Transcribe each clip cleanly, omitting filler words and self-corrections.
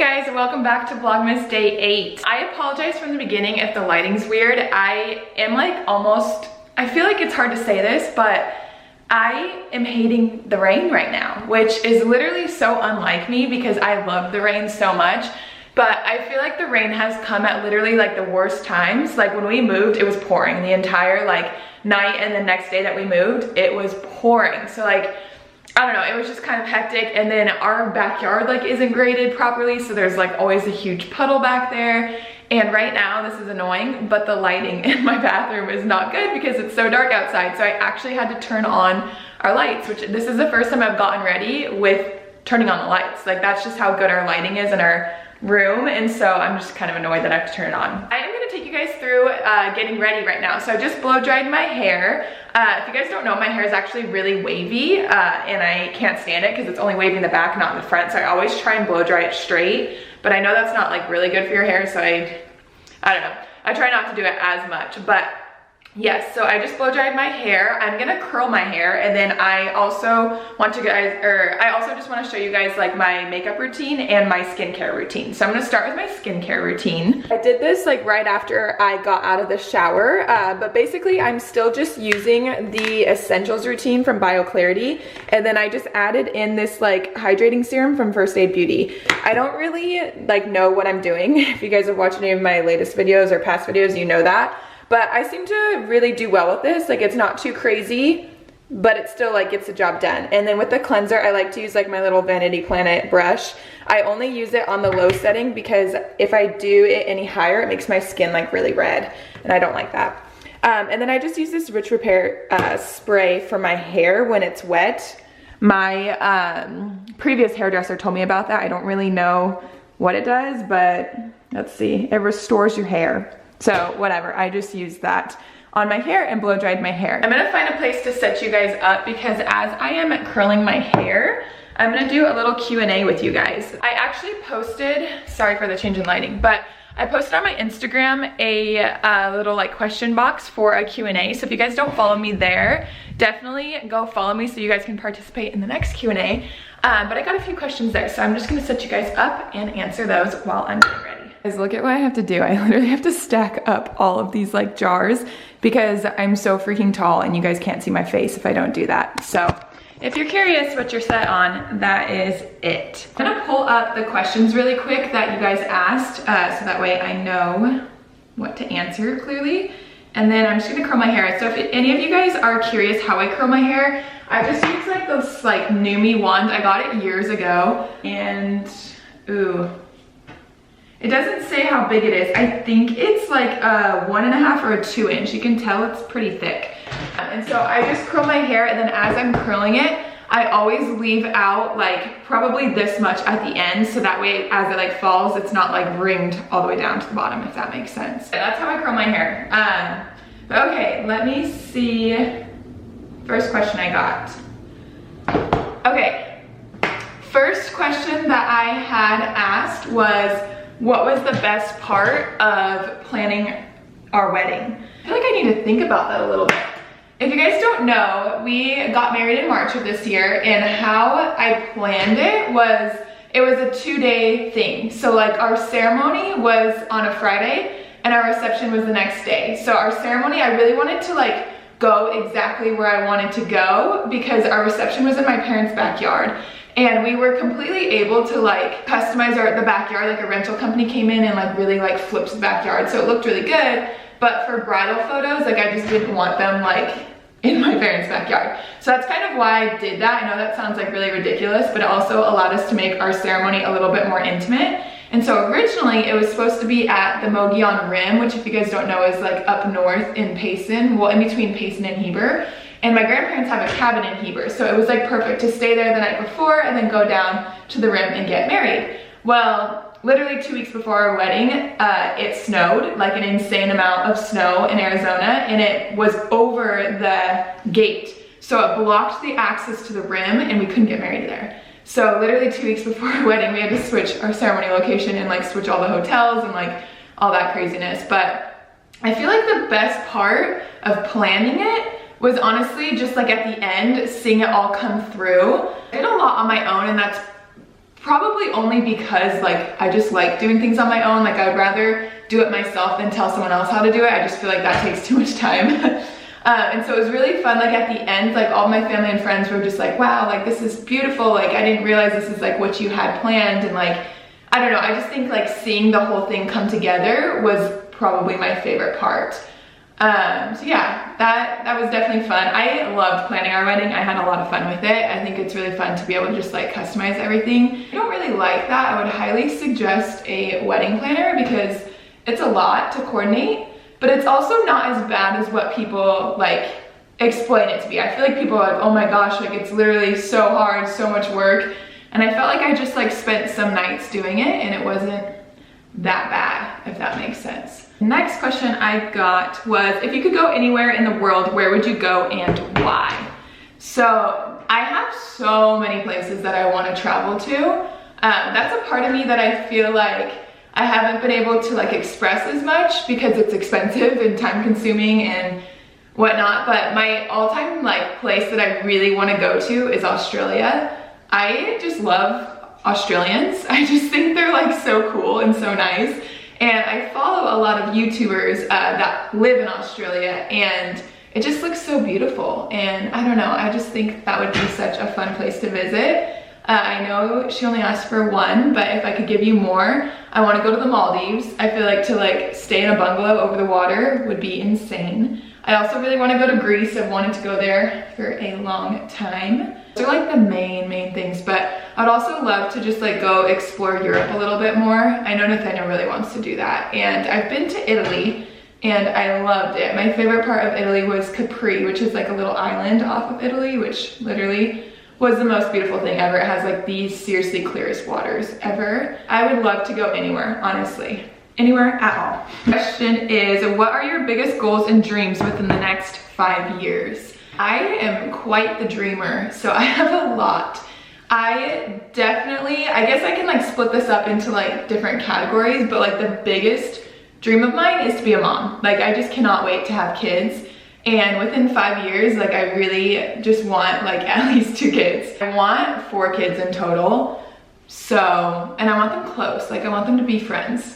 guys, welcome back to Vlogmas Day 8. I apologize from the beginning if the lighting's weird. I am like I feel like it's hard to say this, but I am hating the rain right now, which is literally so unlike me because I love the rain so much. But I feel like the rain has come at literally like the worst times. Like when we moved, it was pouring the entire like night, and the next day that we moved, it was pouring. So like, I don't know, it was just kind of hectic. And then our backyard like isn't graded properly, so there's like always a huge puddle back there. And right now, this is annoying, but the lighting in my bathroom is not good because it's so dark outside. So I actually had to turn on our lights, which this is the first time I've gotten ready with turning on the lights. Like that's just how good our lighting is in our room, and so I'm just kind of annoyed that I have to turn it on. I am gonna take you guys through getting ready right now. So I just blow dried my hair. If you guys don't know, my hair is actually really wavy, and I can't stand it because it's only wavy in the back, not in the front. So I always try and blow dry it straight, but I know that's not like really good for your hair, so I don't know. I try not to do it as much, but yes, so I just blow dried my hair. I'm gonna curl my hair, and then I also just want to show you guys like my makeup routine and my skincare routine. So I'm gonna start with my skincare routine. I did this like right after I got out of the shower, but basically I'm still just using the Essentials routine from BioClarity, and then I just added in this like hydrating serum from First Aid Beauty. I don't really like know what I'm doing. If you guys have watched any of my latest videos or past videos, you know that. But I seem to really do well with this. Like it's not too crazy, but it still like gets the job done. And then with the cleanser, I like to use like my little Vanity Planet brush. I only use it on the low setting because if I do it any higher, it makes my skin like really red, and I don't like that. And then I just use this Rich Repair spray for my hair when it's wet. My previous hairdresser told me about that. I don't really know what it does, but let's see. It restores your hair. So whatever, I just used that on my hair and blow dried my hair. I'm gonna find a place to set you guys up because as I am curling my hair, I'm gonna do a little Q&A with you guys. I actually posted, sorry for the change in lighting, but I posted on my Instagram a little like question box for a Q&A. So if you guys don't follow me there, definitely go follow me so you guys can participate in the next Q&A. But I got a few questions there, so I'm just gonna set you guys up and answer those while I'm getting ready. Guys, look at what I have to do. I literally have to stack up all of these like jars because I'm so freaking tall and you guys can't see my face if I don't do that. So if you're curious what you're set on, that is it. I'm gonna pull up the questions really quick that you guys asked so that way I know what to answer clearly. And then I'm just gonna curl my hair. So if any of you guys are curious how I curl my hair, I just use like those like Numi wand. I got it years ago, and ooh. It doesn't say how big it is. I think it's like a 1.5 or a 2 inch. You can tell it's pretty thick. And so I just curl my hair, and then as I'm curling it, I always leave out like probably this much at the end, so that way as it like falls, it's not like ringed all the way down to the bottom, if that makes sense. That's how I curl my hair. But okay, let me see. First question I got. Okay, first question that I had asked was, what was the best part of planning our wedding? I feel like I need to think about that a little bit. If you guys don't know, we got married in March of this year, and how I planned it was a 2-day thing. So like our ceremony was on a Friday and our reception was the next day. So our ceremony, I really wanted to like go exactly where I wanted to go because our reception was in my parents' backyard. And we were completely able to like customize the backyard. Like a rental company came in and like really like flipped the backyard, so it looked really good. But for bridal photos, like I just didn't want them like in my parents' backyard. So that's kind of why I did that. I know that sounds like really ridiculous, but it also allowed us to make our ceremony a little bit more intimate. And so originally it was supposed to be at the Mogollon Rim, which if you guys don't know is like up north in Payson, well in between Payson and Heber. And my grandparents have a cabin in Heber, so it was like perfect to stay there the night before and then go down to the rim and get married. Well, literally 2 weeks before our wedding, it snowed, like an insane amount of snow in Arizona, and it was over the gate. So it blocked the access to the rim and we couldn't get married there. So literally 2 weeks before our wedding, we had to switch our ceremony location and like switch all the hotels and like all that craziness. But I feel like the best part of planning it was honestly just like at the end, seeing it all come through. I did a lot on my own, and that's probably only because like I just like doing things on my own. Like I'd rather do it myself than tell someone else how to do it. I just feel like that takes too much time. And so it was really fun. Like at the end, like all my family and friends were just like, wow, like this is beautiful. Like I didn't realize this is like what you had planned. And like, I don't know, I just think like seeing the whole thing come together was probably my favorite part. So yeah, that was definitely fun. I loved planning our wedding. I had a lot of fun with it. I think it's really fun to be able to just like customize everything. I don't really like that. I would highly suggest a wedding planner because it's a lot to coordinate, but it's also not as bad as what people like explain it to be. I feel like people are like, oh my gosh, like it's literally so hard, so much work. And I felt like I just like spent some nights doing it and it wasn't that bad, if that makes sense. Next question I got was, if you could go anywhere in the world, where would you go and why? So I have so many places that I want to travel to. That's a part of me that I feel like I haven't been able to like express as much because it's expensive and time consuming and whatnot. But my all-time like place that I really want to go to is Australia. I just love Australians. I just think they're like so cool and so nice. And I follow a lot of YouTubers that live in Australia and it just looks so beautiful. And I don't know, I just think that would be such a fun place to visit. I know she only asked for one, but if I could give you more, I want to go to the Maldives. I feel like to like stay in a bungalow over the water would be insane. I also really want to go to Greece. I've wanted to go there for a long time. Those are like the main things, but I'd also love to just like go explore Europe a little bit more. I know Nathaniel really wants to do that. And I've been to Italy and I loved it. My favorite part of Italy was Capri, which is like a little island off of Italy, which literally was the most beautiful thing ever. It has like the seriously clearest waters ever. I would love to go anywhere, honestly. Anywhere at all. Question is, what are your biggest goals and dreams within the next 5 years? I am quite the dreamer, so I have a lot. I guess I can like split this up into like different categories, but like the biggest dream of mine is to be a mom. Like I just cannot wait to have kids. And within 5 years, like I really just want like at least 2 kids. I want 4 kids in total. So, and I want them close, like I want them to be friends.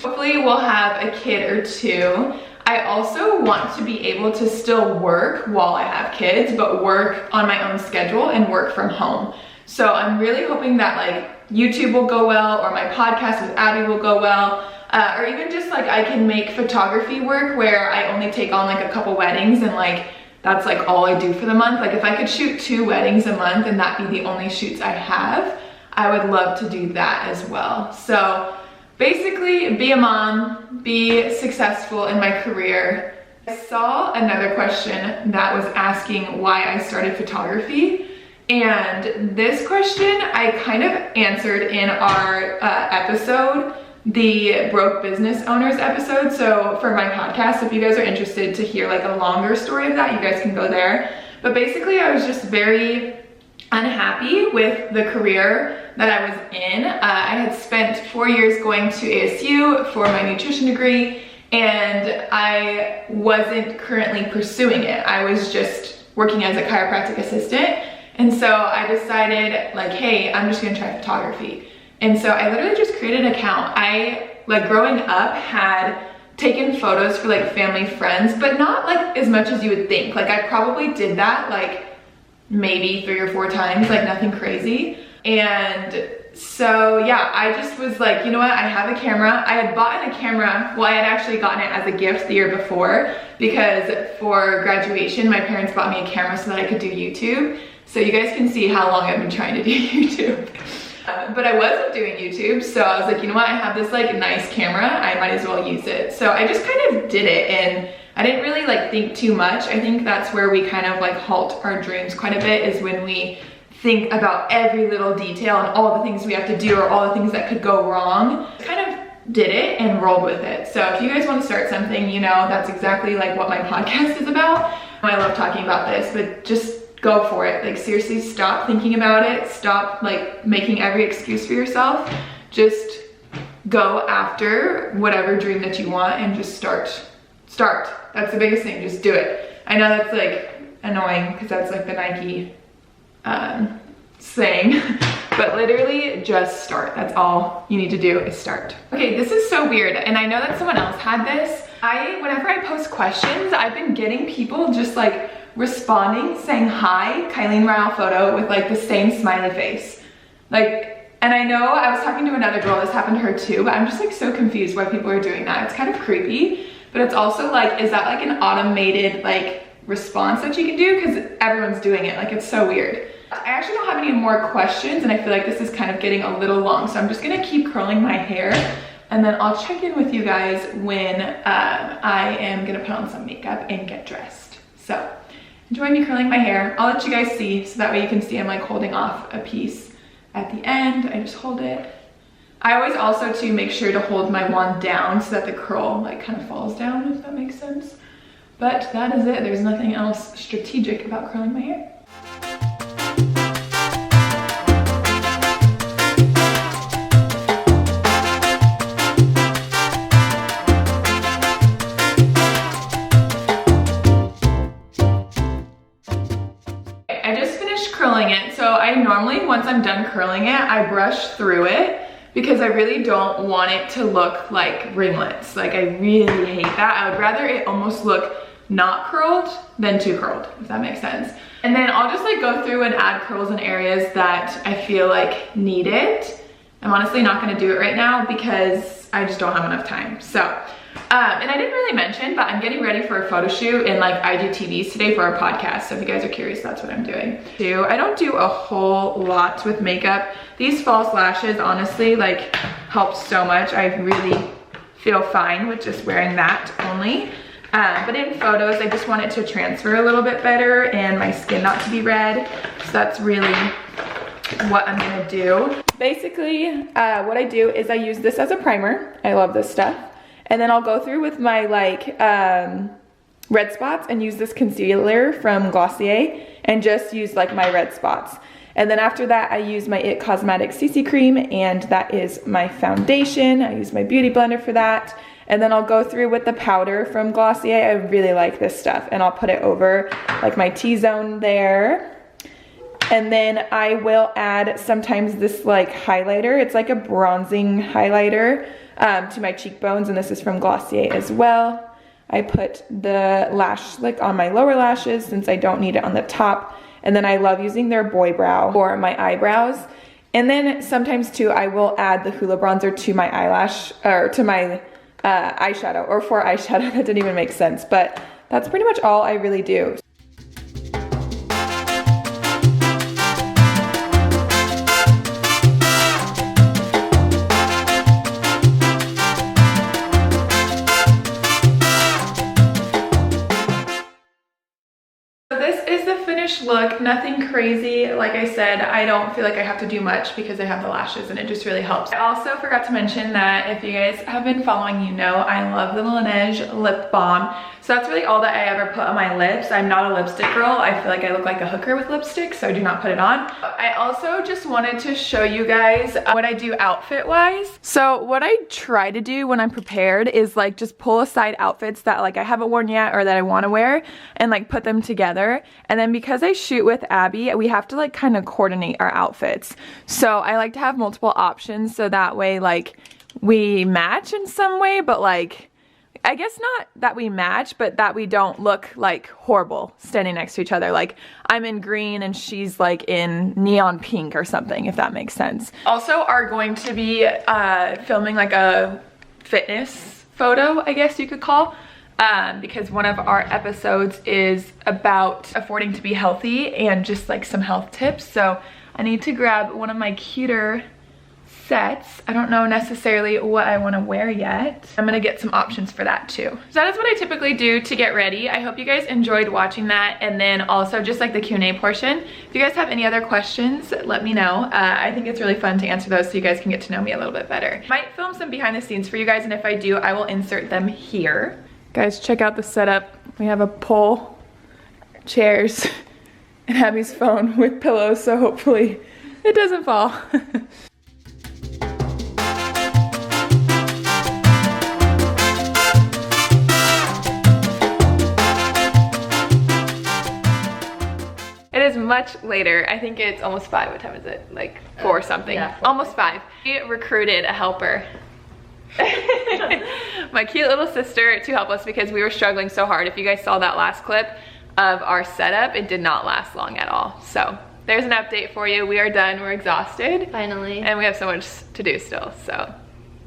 Hopefully we'll have a kid or 2. I also want to be able to still work while I have kids, but work on my own schedule and work from home. So I'm really hoping that like YouTube will go well, or my podcast with Abby will go well, or even just like I can make photography work where I only take on like a couple weddings and like that's like all I do for the month. Like if I could shoot 2 weddings a month and that be the only shoots I have, I would love to do that as well. So basically be a mom, be successful in my career. I saw another question that was asking why I started photography. And this question I kind of answered in our episode, the Broke Business Owners episode. So for my podcast, if you guys are interested to hear like a longer story of that, you guys can go there. But basically I was just very unhappy with the career that I was in. I had spent 4 years going to ASU for my nutrition degree and I wasn't currently pursuing it. I was just working as a chiropractic assistant. And so I decided like, hey, I'm just gonna try photography. And so I literally just created an account. I, like growing up, had taken photos for like family, friends, but not like as much as you would think. Like I probably did that like maybe 3 or 4 times, like nothing crazy. And so yeah, I just was like, you know what, I have a camera. I had bought a camera, well I had actually gotten it as a gift the year before because for graduation my parents bought me a camera so that I could do YouTube. So you guys can see how long I've been trying to do YouTube. But I wasn't doing YouTube, so I was like, you know what, I have this like nice camera, I might as well use it. So I just kind of did it and I didn't really like think too much. I think that's where we kind of like halt our dreams quite a bit, is when we think about every little detail and all the things we have to do or all the things that could go wrong. Kind of did it and rolled with it. So if you guys want to start something, you know, that's exactly like what my podcast is about. I love talking about this, but just go for it. Like seriously, stop thinking about it. Stop like making every excuse for yourself. Just go after whatever dream that you want and just start. That's the biggest thing, just do it. I know that's like annoying because that's like the Nike saying, But literally just start. That's all you need to do is start. Okay, this is so weird. And I know that someone else had this. Whenever I post questions, I've been getting people just like responding, saying hi, Kylene Ryle photo, with like the same smiley face. Like, and I know I was talking to another girl, this happened to her too, but I'm just like so confused why people are doing that. It's kind of creepy, but it's also like, is that like an automated like response that you can do? Because everyone's doing it, like it's so weird. I actually don't have any more questions, and I feel like this is kind of getting a little long, so I'm just gonna keep curling my hair, and then I'll check in with you guys when I am gonna put on some makeup and get dressed. So enjoy me curling my hair. I'll let you guys see, so that way you can see I'm like holding off a piece at the end. I just hold it. I always also to make sure to hold my wand down so that the curl like kind of falls down, if that makes sense. But that is it. There's nothing else strategic about curling my hair. I just finished curling it. So I normally, once I'm done curling it, I brush through it because I really don't want it to look like ringlets. Like I really hate that. I would rather it almost look not curled than too curled, if that makes sense. And then I'll just like go through and add curls in areas that I feel like need it. I'm honestly not gonna do it right now because I just don't have enough time. So, and I didn't really mention, but I'm getting ready for a photo shoot and like IGTVs today for our podcast. So if you guys are curious, that's what I'm doing. I don't do a whole lot with makeup. These false lashes honestly like help so much. I really feel fine with just wearing that only. But in photos, I just want it to transfer a little bit better and my skin not to be red. So that's really what I'm gonna do. Basically, what I do is I use this as a primer. I love this stuff. And then I'll go through with my like red spots and use this concealer from Glossier and just use like my red spots. And then after that, I use my IT Cosmetics CC cream, and that is my foundation. I use my beauty blender for that. And then I'll go through with the powder from Glossier. I really like this stuff, and I'll put it over like my T-zone there. And then I will add sometimes this like highlighter. It's like a bronzing highlighter to my cheekbones, and this is from Glossier as well. I put the lash like on my lower lashes since I don't need it on the top. And then I love using their Boy Brow for my eyebrows. And then sometimes too, I will add the Hoola bronzer to my eyelash, or to my eyeshadow, or for eyeshadow. That didn't even make sense, but that's pretty much all I really do. Look, nothing crazy. Like I said, I don't feel like I have to do much because I have the lashes, and it just really helps. I also forgot to mention that if you guys have been following, you know I love the Laneige lip balm. So that's really all that I ever put on my lips. I'm not a lipstick girl. I feel like I look like a hooker with lipstick, so I do not put it on. I also just wanted to show you guys what I do outfit wise. So what I try to do when I'm prepared is like just pull aside outfits that like I haven't worn yet or that I want to wear, and like put them together. And then because I shoot with Abby, we have to like kind of coordinate our outfits. So I like to have multiple options so that way like we match in some way, but like I guess not that we match, but that we don't look like horrible standing next to each other. Like I'm in green and she's like in neon pink or something, if that makes sense. Also are going to be filming like a fitness photo, I guess you could call, because one of our episodes is about affording to be healthy and just like some health tips. So I need to grab one of my cuter sets. I don't know necessarily what I want to wear yet. I'm gonna get some options for that too. So that is what I typically do to get ready. I hope you guys enjoyed watching that, and then also just like the Q&A portion. If you guys have any other questions, let me know. I think it's really fun to answer those so you guys can get to know me a little bit better. Might film some behind the scenes for you guys, and if I do, I will insert them here. Guys, check out the setup. We have a pole, chairs, and Abby's phone with pillows, so hopefully it doesn't fall. much later. I think it's almost 5. What time is it? Like 4 something. Yeah, 4. Almost 5. We recruited a helper. My cute little sister to help us because we were struggling so hard. If you guys saw that last clip of our setup, it did not last long at all. So there's an update for you. We are done. We're exhausted. Finally. And we have so much to do still. So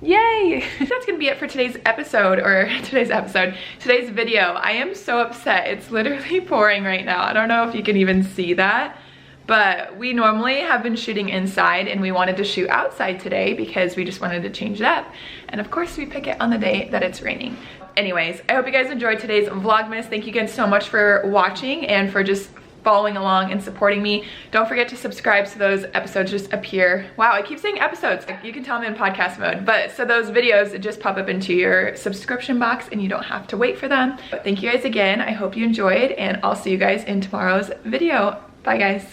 yay. That's gonna be it for today's episode, or today's video. I am so upset. It's literally pouring right now. I don't know if you can even see that, but we normally have been shooting inside and we wanted to shoot outside today because we just wanted to change it up. And of course we pick it on the day that it's raining. Anyways, I hope you guys enjoyed today's vlogmas. Thank you guys so much for watching and for just following along and supporting me. Don't forget to subscribe so those episodes just appear. Wow, I keep saying episodes. You can tell I'm in podcast mode, but so those videos just pop up into your subscription box and you don't have to wait for them. But thank you guys again. I hope you enjoyed, and I'll see you guys in tomorrow's video. Bye guys.